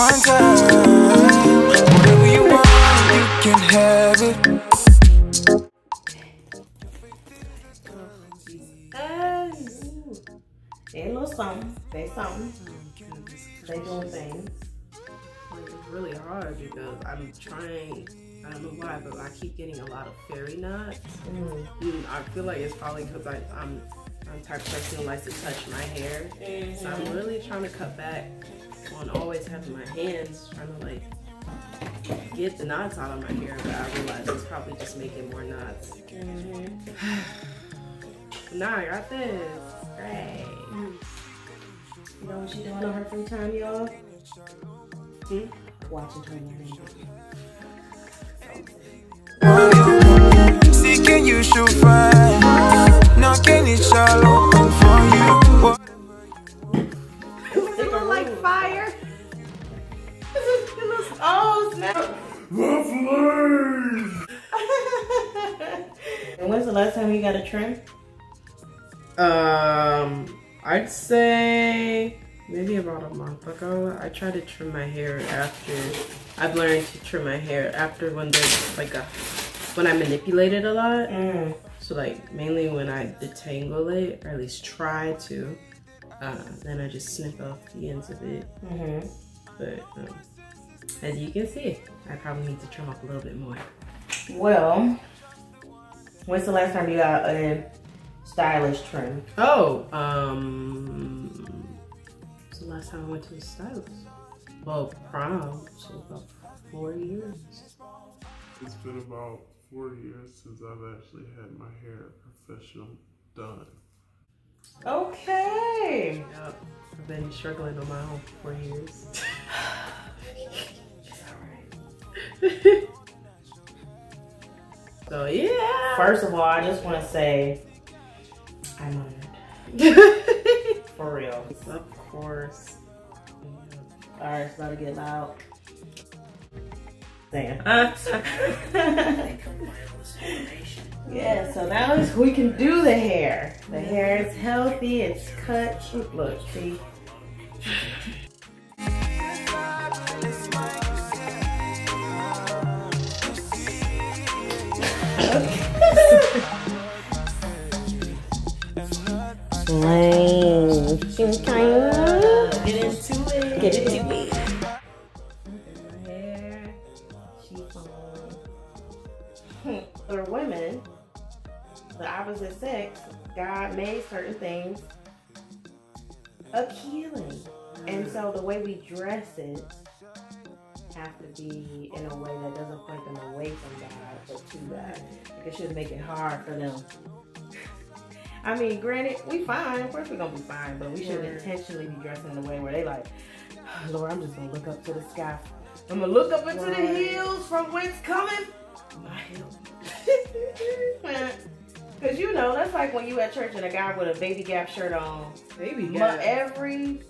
One time, whatever you want, you can have it. They a little something. They something. They doing things. It's really hard because I'm trying. I don't know why, but I keep getting a lot of fairy knots. I feel like it's probably because I'm the type of person who likes to touch my hair. So I'm really trying to cut back on always having my hands trying to like get the knots out of my hair, but I realize it's probably just making more knots. Now I got this. Great. You know what she doing on her free time, y'all? Watching Tori. Seeking you should find. Knocking it all open for you. It look like fire. Oh snap! And when's the last time you got a trim? I'd say maybe about a month ago. I tried to trim my hair after. I've learned to trim my hair after when there's like when I manipulate it a lot. So like mainly when I detangle it, or at least try to, then I just snip off the ends of it. But as you can see, I probably need to trim up a little bit more. Well, when's the last time you got a stylish trim? Oh, it's the last time I went to a stylist. Well, prom, so about 4 years. It's been about 4 years since I've actually had my hair professional done. Okay. Yep. I've been struggling on my own for 4 years. So yeah. First of all, I just want to say I'm honored. For real. Of course. Alright, it's about to get loud. Damn. Yeah, so now we can do the hair. The hair is healthy, it's cut. Look, see? Get into it. Get into it. Hair, chiffon. For women, the opposite sex, God made certain things appealing. And so the way we dress it have to be in a way that doesn't point them away from God, but to God. It should make it hard for them. I mean, granted, we fine. Of course we're gonna be fine, but we shouldn't intentionally be dressing in a way where they like, oh, Lord, I'm just gonna look up to the sky. I'm gonna look up into the hills from whence cometh my help. Cause you know, that's like when you at church and a guy with a Baby Gap shirt on. Baby Gap. Every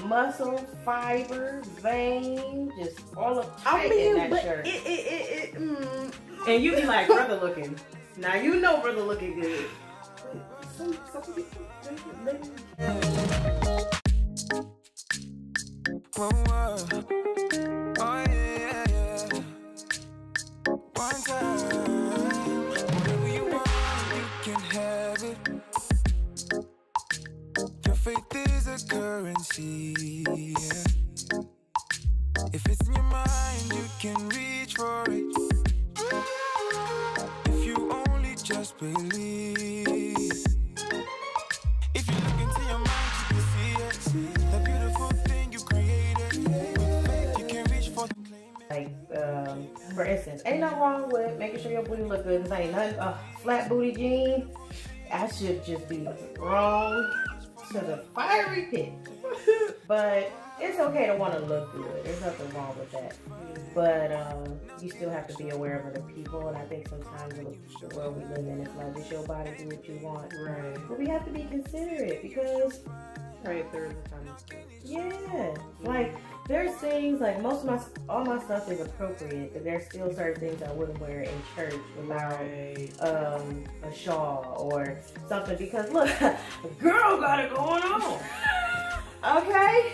muscle, fiber, vein, just all up tight in that shirt. And you be like, brother looking. Now you know brother looking good. Oh yeah, yeah. One time, whatever you want, you can have it. Your faith is a currency. Yeah. If it's in your mind, you can reach for it. If you only just believe. If you look into your mind, you can see it. The beautiful thing you created. With faith, you can reach for. Like, for instance, ain't nothing wrong with making sure your booty look good. This ain't nothing, flat booty jeans. I should just be wrong to the fiery pit. But it's okay to want to look good. There's nothing wrong with that. But you still have to be aware of other people. And I think sometimes in the world we live in, it's like, it's your body, do what you want. Right. But we have to be considerate because, Right, there is a time. yeah, like there's things like all my stuff is appropriate, but there's still certain things I wouldn't wear in church without a shawl or something because look, a girl got it going on. Okay.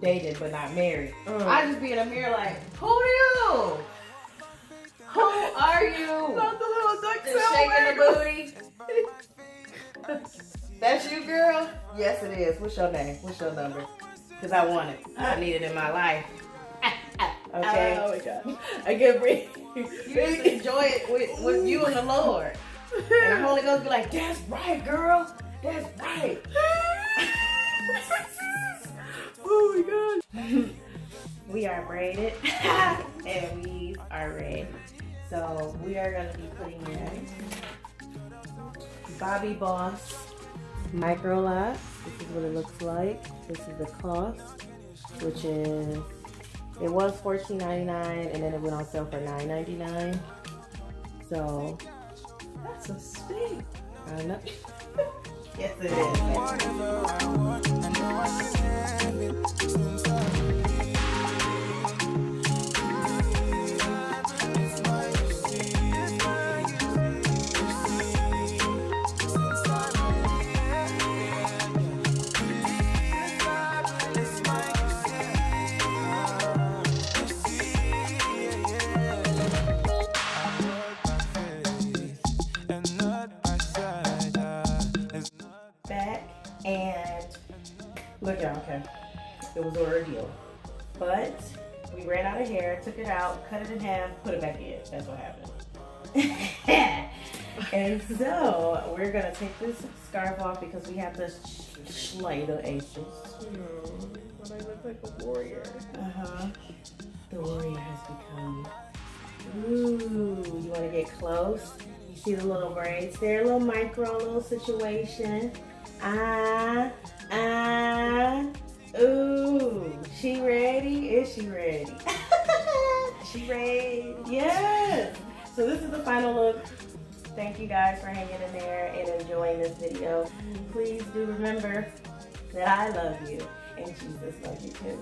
dating but not married. I just be in the mirror like, who are you? Who are you? Not the little duck Just shaking the booty. That's you, girl? Yes, it is. What's your name? What's your number? Because I want it. I need it in my life. Okay? Oh my God. I can't breathe. You just enjoy it with you and the Lord. And the Holy Ghost be like, that's right, girl. That's right. Oh my God. We are braided and we are red. So we are going to be putting in Bobbi Boss Micro Locs. This is what it looks like. This is the cost, which is, it was $14.99 and then it went on sale for $9.99. So That's a steak. I don't know. Yes, it is. Back and look out, okay. It was an ordeal. But we ran out of hair, took it out, cut it in half, put it back in. That's what happened. And so we're gonna take this scarf off because we have this Schneider aces. But I look like a warrior. The warrior has become. Ooh, you wanna get close? You see the little braids there, a little micro, little situation. Ooh, she ready? Is she ready? She ready? Yes. So this is the final look. Thank you guys for hanging in there and enjoying this video. Please do remember that I love you and Jesus loves you too.